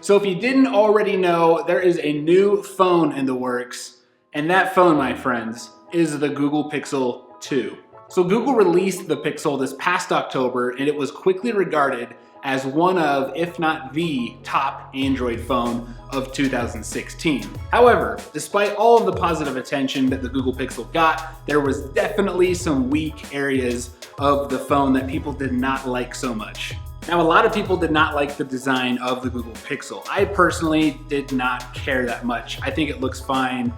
So if you didn't already know, there is a new phone in the works, and that phone, my friends, is the Google Pixel 2. So Google released the Pixel this past October, and it was quickly regarded as one of, if not the top Android phone of 2016. However, despite all of the positive attention that the Google Pixel got, there was definitely some weak areas of the phone that people did not like so much. Now, a lot of people did not like the design of the Google Pixel. I personally did not care that much. I think it looks fine.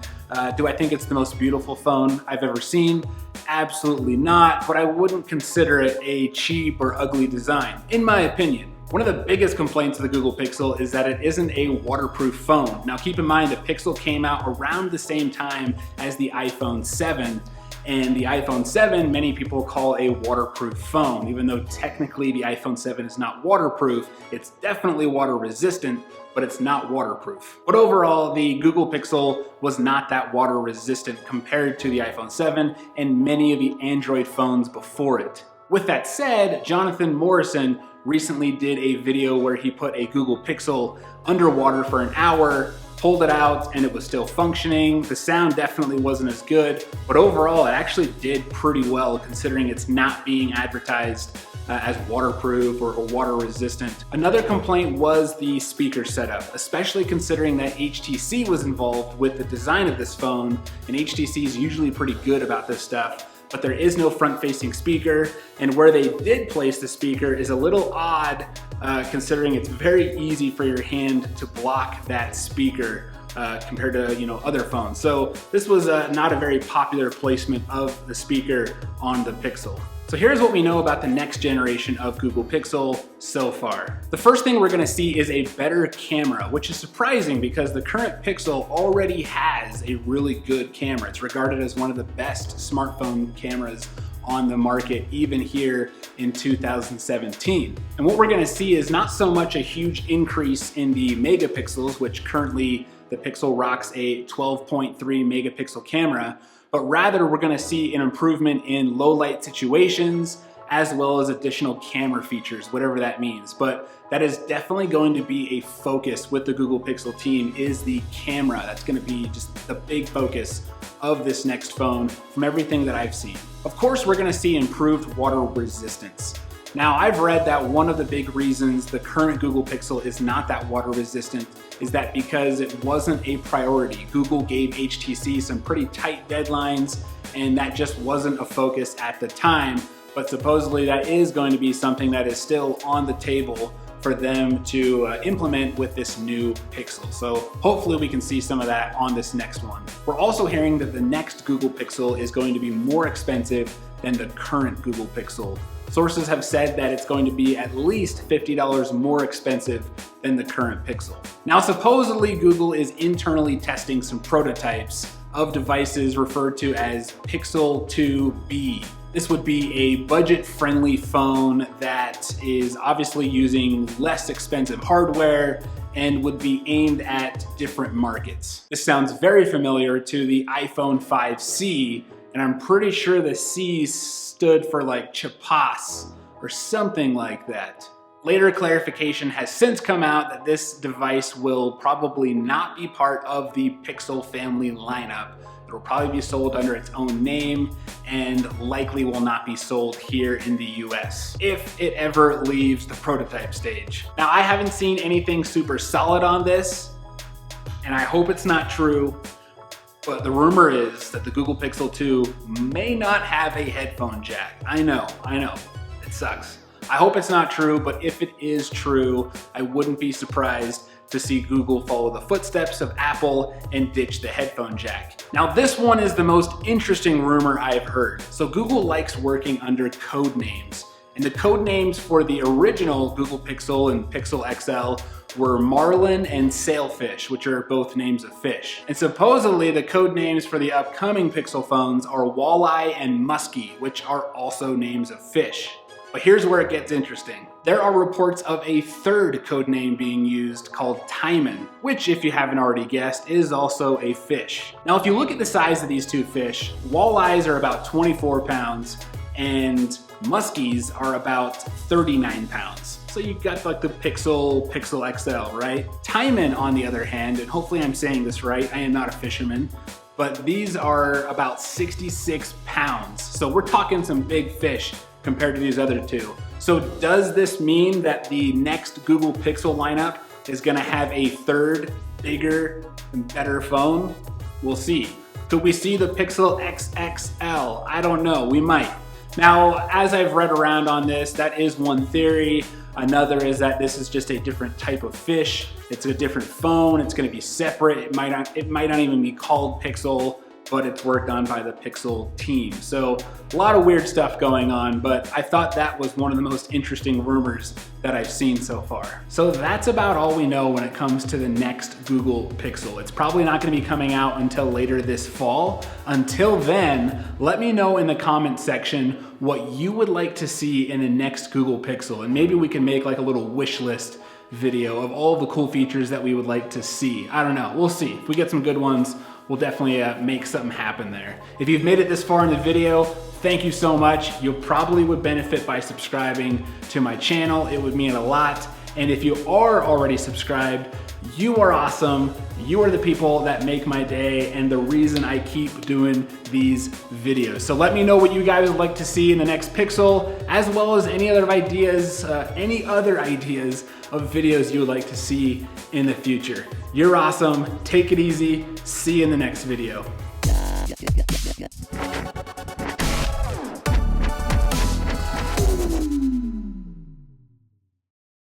Do I think it's the most beautiful phone I've ever seen? Absolutely not, but I wouldn't consider it a cheap or ugly design, in my opinion. One of the biggest complaints of the Google Pixel is that it isn't a waterproof phone. Now keep in mind, the Pixel came out around the same time as the iPhone 7, and the iPhone 7, many people call a waterproof phone. Even though technically the iPhone 7 is not waterproof, it's definitely water resistant, but it's not waterproof. But overall, the Google Pixel was not that water resistant compared to the iPhone 7 and many of the Android phones before it. With that said, Jonathan Morrison recently did a video where he put a Google Pixel underwater for an hour, pulled it out, and it was still functioning. The sound definitely wasn't as good, but overall it actually did pretty well considering it's not being advertised as waterproof or water resistant. Another complaint was the speaker setup, especially considering that HTC was involved with the design of this phone, and HTC is usually pretty good about this stuff. But there is no front-facing speaker, and where they did place the speaker is a little odd considering it's very easy for your hand to block that speaker compared to other phones. So this was not a very popular placement of the speaker on the Pixel. So here's what we know about the next generation of Google Pixel so far. The first thing we're gonna see is a better camera, which is surprising because the current Pixel already has a really good camera. It's regarded as one of the best smartphone cameras on the market, even here in 2017. And what we're gonna see is not so much a huge increase in the megapixels, which currently the Pixel rocks a 12.3 megapixel camera, but rather we're gonna see an improvement in low light situations as well as additional camera features, whatever that means. But that is definitely going to be a focus with the Google Pixel team, is the camera. That's gonna be just the big focus of this next phone from everything that I've seen. Of course, we're gonna see improved water resistance. Now, I've read that one of the big reasons the current Google Pixel is not that water resistant is that because it wasn't a priority. Google gave HTC some pretty tight deadlines, and that just wasn't a focus at the time. But supposedly that is going to be something that is still on the table for them to implement with this new Pixel. So hopefully we can see some of that on this next one. We're also hearing that the next Google Pixel is going to be more expensive than the current Google Pixel. Sources have said that it's going to be at least $50 more expensive than the current Pixel. Now, supposedly Google is internally testing some prototypes of devices referred to as Pixel 2B. This would be a budget-friendly phone that is obviously using less expensive hardware and would be aimed at different markets. This sounds very familiar to the iPhone 5C, and I'm pretty sure the C stood for like Chapas or something like that. Later clarification has since come out that this device will probably not be part of the Pixel family lineup. It will probably be sold under its own name and likely will not be sold here in the US, if it ever leaves the prototype stage. Now, I haven't seen anything super solid on this, and I hope it's not true, but the rumor is that the Google Pixel 2 may not have a headphone jack. I know, it sucks. I hope it's not true, but if it is true, I wouldn't be surprised to see Google follow the footsteps of Apple and ditch the headphone jack. Now, this one is the most interesting rumor I've heard. So Google likes working under code names, and the code names for the original Google Pixel and Pixel XL were Marlin and Sailfish, which are both names of fish. And supposedly the code names for the upcoming Pixel phones are Walleye and Muskie, which are also names of fish. But here's where it gets interesting. There are reports of a third code name being used called Timon, which, if you haven't already guessed, is also a fish. Now, if you look at the size of these two fish, walleyes are about 24 pounds and muskies are about 39 pounds. So you got like the Pixel XL, right? Timon, on the other hand, and hopefully I'm saying this right, I am not a fisherman, but these are about 66 pounds. So we're talking some big fish compared to these other two. So does this mean that the next Google Pixel lineup is gonna have a third, bigger and better phone? We'll see. Could we see the Pixel XXL? I don't know, we might. Now, as I've read around on this, that is one theory. Another is that this is just a different type of fish. It's a different phone, it's gonna be separate. It might not even be called Pixel, but it's worked on by the Pixel team. So a lot of weird stuff going on, but I thought that was one of the most interesting rumors that I've seen so far. So that's about all we know when it comes to the next Google Pixel. It's probably not gonna be coming out until later this fall. Until then, let me know in the comment section what you would like to see in the next Google Pixel, and maybe we can make like a little wish list video of all the cool features that we would like to see. I don't know, we'll see. If we get some good ones, we'll definitely make something happen there. If you've made it this far in the video, thank you so much. You probably would benefit by subscribing to my channel. It would mean a lot. And if you are already subscribed, you are awesome. You are the people that make my day and the reason I keep doing these videos. So let me know what you guys would like to see in the next Pixel, as well as any other ideas of videos you would like to see in the future. You're awesome. Take it easy. See you in the next video.